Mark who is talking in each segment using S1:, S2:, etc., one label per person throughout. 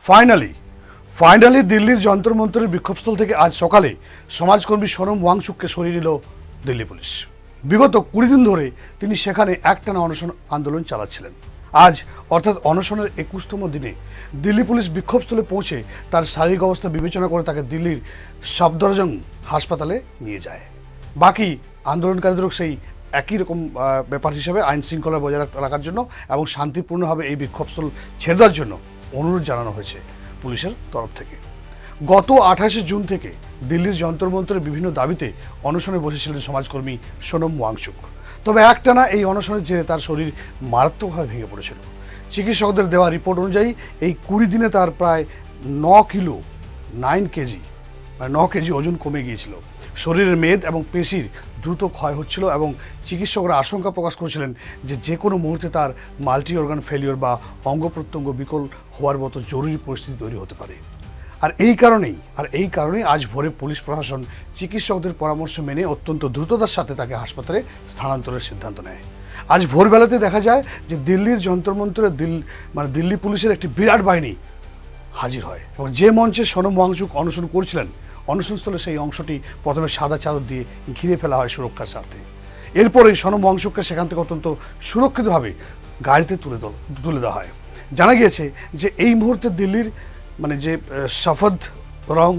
S1: Finally দিল্লির যন্তর মন্তরের বিক্ষোভস্থল থেকে আজ সকালে সমাজকর্মী সোনম ওয়াংচুককে সরিয়ে নিল দিল্লি পুলিশ। বিগত 20 দিন ধরে তিনি সেখানে একটানা অনশন আন্দোলন চালাচ্ছিলেন। আজ অর্থাৎ অনশনের 21তম দিনে দিল্লি পুলিশ বিক্ষোভস্থলে পৌঁছে তার শারীরিক অবস্থা বিবেচনা করে তাকে দিল্লির সফদরজং হাসপাতালে নিয়ে যায়। বাকি আন্দোলনকারীদেরও সেই একই রকম ব্যাপার হিসেবে আইন শৃঙ্খলা বজায় রাখার জন্য এবং শান্তিপূর্ণভাবে এই বিক্ষোভস্থল ছেড়ে দেওয়ার জন্য অনুরোধ জানানো হয়েছে পুলিশের তরফ থেকে। গত 28 জুন থেকে দিল্লির যন্তর মন্তরের বিভিন্ন দাবিতে অনশনে বসেছিলেন সমাজকর্মী সোনম ওয়াংচুক। তবে একটানা এই অনশনের জেরে তার শরীর মারাত্মকভাবে ভেঙে পড়েছিল। চিকিৎসকদের দেওয়া রিপোর্ট অনুযায়ী এই 20 দিনে তার প্রায় 9 কেজি ওজন কমে গিয়েছিল। শরীরের মেদ এবং পেশির দ্রুত ক্ষয় হচ্ছিল এবং চিকিৎসকরা আশঙ্কা প্রকাশ করেছিলেন যে কোনো মুহূর্তে তার মাল্টি অর্গান ফেলিওর বা অঙ্গ প্রত্যঙ্গ বিকল হওয়ার মতো জরুরি পরিস্থিতি তৈরি হতে পারে। আর এই কারণেই আজ ভোরে পুলিশ প্রশাসন চিকিৎসকদের পরামর্শ মেনে অত্যন্ত দ্রুততার সাথে তাকে হাসপাতালে স্থানান্তরের সিদ্ধান্ত নেয়। আজ ভোরবেলাতে দেখা যায় যে দিল্লির যন্তর মন্তরে দিল্লি পুলিশের একটি বিরাট বাহিনী হাজির হয় এবং যে মঞ্চে সোনম ওয়াংচুক অনশন করছিলেন, অনশনস্থলে সেই অংশটি প্রথমে সাদা চাদর দিয়ে ঘিরে ফেলা হয় সুরক্ষার স্বার্থে। এরপরে সোনম ওয়াংচুককে সেখান থেকে অত্যন্ত সুরক্ষিতভাবে গাড়িতে তুলে দেওয়া হয়। জানা গিয়েছে যে এই মুহূর্তে দিল্লির যে সফদ রং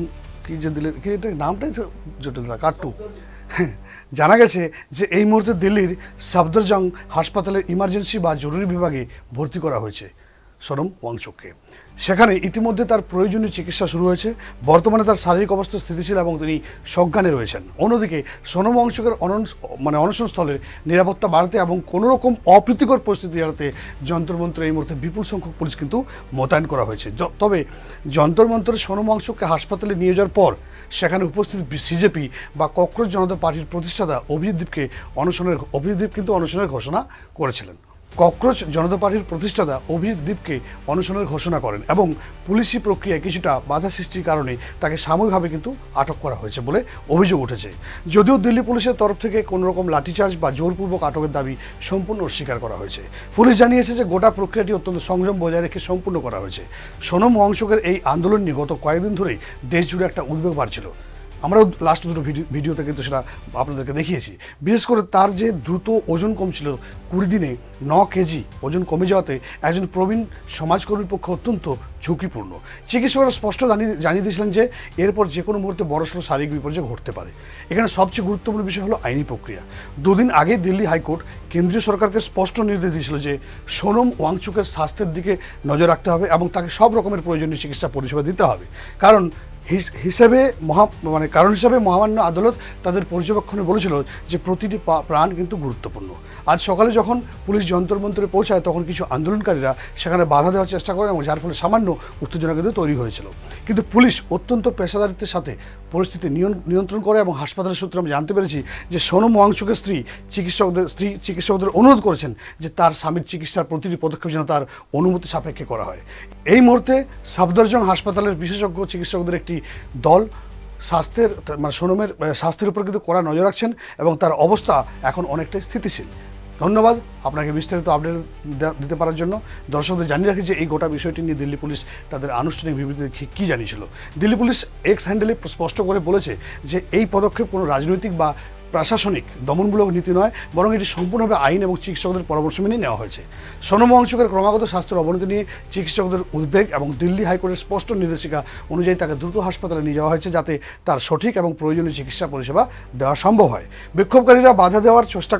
S1: নামটাই জটিল কাট্টু জানা গেছে যে এই মুহূর্তে দিল্লির সফদরজং হাসপাতালের ইমার্জেন্সি বা জরুরি বিভাগে ভর্তি করা হয়েছে সোনম ওয়াংচুককে। সেখানে ইতিমধ্যে তার প্রয়োজনীয় চিকিৎসা শুরু হয়েছে। বর্তমানে তার শারীরিক অবস্থা স্থিতিশীল এবং তিনি সজ্ঞানে রয়েছেন। অন্যদিকে সোনম ওয়াংচুকের অনশনস্থলের নিরাপত্তা বাড়াতে এবং কোনোরকম অপ্রীতিকর পরিস্থিতি এড়াতে যন্তর মন্তরে এই মুহূর্তে বিপুল সংখ্যক পুলিশ কিন্তু মোতায়েন করা হয়েছে। তবে যন্তর মন্তরে সোনম ওয়াংচুককে হাসপাতালে নিয়ে যাওয়ার পর সেখানে উপস্থিত সিজেপি বা ককরোচ জনতা পার্টির প্রতিষ্ঠাতা অভিজিৎ কিন্তু অনশনের ঘোষণা করেছিলেন। ককরোচ জনতা পার্টির প্রতিষ্ঠাতা অভিজিৎকে অনশনের ঘোষণা করেন এবং পুলিশি প্রক্রিয়ায় কিছুটা বাধা সৃষ্টির কারণে তাকে সাময়িকভাবে কিন্তু আটক করা হয়েছে বলে অভিযোগ উঠেছে। যদিও দিল্লি পুলিশের তরফ থেকে কোনো রকম লাঠিচার্জ বা জোরপূর্বক আটকের দাবি সম্পূর্ণ অস্বীকার করা হয়েছে। পুলিশ জানিয়েছে যে গোটা প্রক্রিয়াটি অত্যন্ত সংযম বজায় রেখে সম্পূর্ণ করা হয়েছে। সোনম ওয়াংচুকের এই আন্দোলন নিয়ে গত কয়েকদিন ধরেই দেশ জুড়ে একটা উদ্বেগ বাড়ছিল। আমরাও লাস্ট দুটো ভিডিওতে কিন্তু সেটা আপনাদেরকে দেখিয়েছি। বিশেষ করে তার যে দ্রুত ওজন কমছিল, 20 দিনে 9 কেজি ওজন কমে যাওয়াতে একজন প্রবীণ সমাজকর্মীর পক্ষে অত্যন্ত ঝুঁকিপূর্ণ। চিকিৎসকরা স্পষ্ট জানিয়ে দিয়েছিলেন যে এরপর যে কোনো মুহূর্তে বড়সড় শারীরিক বিপর্যয় ঘটতে পারে। এখানে সবচেয়ে গুরুত্বপূর্ণ বিষয় হলো আইনি প্রক্রিয়া। 2 দিন আগে দিল্লি হাইকোর্ট কেন্দ্রীয় সরকারকে স্পষ্ট নির্দেশ দিয়েছিল যে সোনম ওয়াংচুকের স্বাস্থ্যের দিকে নজর রাখতে হবে এবং তাকে সব রকমের প্রয়োজনীয় চিকিৎসা পরিষেবা দিতে হবে। কারণ হিসেবে মহামান্য আদালত তাদের পর্যবেক্ষণে বলেছিল যে প্রতিটি প্রাণ কিন্তু গুরুত্বপূর্ণ। আজ সকালে যখন পুলিশ যন্তর মন্তরে পৌঁছায় তখন কিছু আন্দোলনকারীরা সেখানে বাধা দেওয়ার চেষ্টা করে এবং যার ফলে সামান্য উত্তেজনা কিন্তু তৈরি হয়েছিল। কিন্তু পুলিশ অত্যন্ত পেশাদারিত্বের সাথে পরিস্থিতি নিয়ন্ত্রণ করে এবং হাসপাতালের সূত্রে আমরা জানতে পেরেছি যে সোনম ওয়াংচুকের স্ত্রী চিকিৎসকদের অনুরোধ করেছেন যে তার স্বামীর চিকিৎসার প্রতিটি পদক্ষেপ যেন তার অনুমতি সাপেক্ষে করা হয়। এই মুহূর্তে সফদরজং হাসপাতালের বিশেষজ্ঞ চিকিৎসকদের একটি দল সোনমের স্বাস্থ্যের উপর কিন্তু কড়া নজর রাখছেন এবং তার অবস্থা এখন অনেকটাই স্থিতিশীল। ধন্যবাদ আপনাকে বিস্তারিত আপডেট দিতে পারার জন্য। দর্শকদের জানিয়ে রাখি যে এই গোটা বিষয়টি নিয়ে দিল্লি পুলিশ তাদের আনুষ্ঠানিক বিবৃতিতে কী জানিয়েছিল। দিল্লি পুলিশ এক্স হ্যান্ডেলে স্পষ্ট করে বলেছে যে এই পদক্ষেপ কোনো রাজনৈতিক বা প্রশাসনিক দমনমূলক নীতি নয়, বরং এটি সম্পূর্ণভাবে আইন এবং চিকিৎসকদের পরামর্শ মেনে নেওয়া হয়েছে। সোনম ওয়াংচুকের ক্রমাগত স্বাস্থ্যের অবনতি নিয়ে চিকিৎসকদের উদ্বেগ এবং দিল্লি হাইকোর্টের স্পষ্ট নির্দেশিকা অনুযায়ী তাকে দ্রুত হাসপাতালে নিয়ে যাওয়া হয়েছে যাতে তার সঠিক এবং প্রয়োজনীয় চিকিৎসা পরিষেবা দেওয়া সম্ভব হয়। বিক্ষোভকারীরা বাধা দেওয়ার চেষ্টা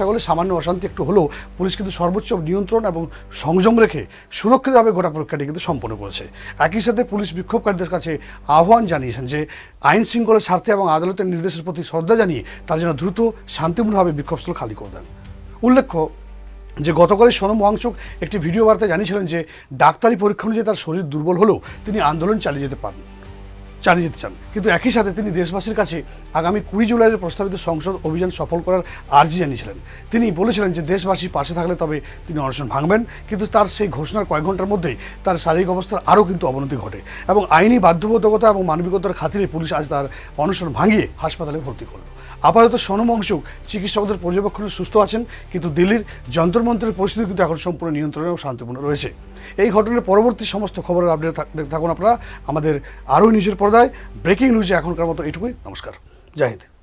S1: করলে সামান্য অশান্তি একটু হলেও পুলিশ কিন্তু সর্বোচ্চ নিয়ন্ত্রণ এবং সংযম রেখে সুরক্ষিতভাবে গোটা পরীক্ষাটি কিন্তু সম্পন্ন করেছে। একই সাথে পুলিশ বিক্ষোভকারীদের কাছে আহ্বান জানিয়েছেন যে আইন শৃঙ্খলার স্বার্থে এবং আদালতের নির্দেশের প্রতি শ্রদ্ধা জানিয়ে তারা যেন দ্রুত শান্তিপূর্ণভাবে বিক্ষোভস্থল খালি করে দেন। উল্লেখ্য যে গতকালই সোনম ওয়াংচুক একটি ভিডিও বার্তায় জানিয়েছিলেন যে ডাক্তারি পরীক্ষা অনুযায়ী তার শরীর দুর্বল হলেও তিনি আন্দোলন চালিয়ে যেতে চান, কিন্তু একই সাথে তিনি দেশবাসীর কাছে আগামী 20 জুলাইয়ের প্রস্তাবিত সংসদ অভিযান সফল করার আর্জি জানিয়েছিলেন। তিনি বলেছিলেন যে দেশবাসী পাশে থাকলে তবে তিনি অনশন ভাঙবেন, কিন্তু তার সেই ঘোষণার কয়েক ঘন্টার মধ্যেই তার শারীরিক অবস্থার আরও কিন্তু অবনতি ঘটে এবং আইনি বাধ্যবাধকতা এবং মানবিকতার খাতিরে পুলিশ আজ তার অনশন ভাঙিয়ে হাসপাতালে ভর্তি করল। আপাতত সোনম ওয়াংচুক চিকিৎসকদের পর্যবেক্ষণে সুস্থ আছেন, কিন্তু দিল্লির যন্তর মন্তরের পরিস্থিতি কিন্তু এখন সম্পূর্ণ নিয়ন্ত্রণে ও শান্তিপূর্ণ রয়েছে। এই ঘটনার পরবর্তী সমস্ত খবরের আপডেট থাকুন আপনারা আমাদের আরও নিউজের পর্দায়। ব্রেকিং নিউজে এখনকার মতো এইটুকুই। নমস্কার, জয় হিন্দ।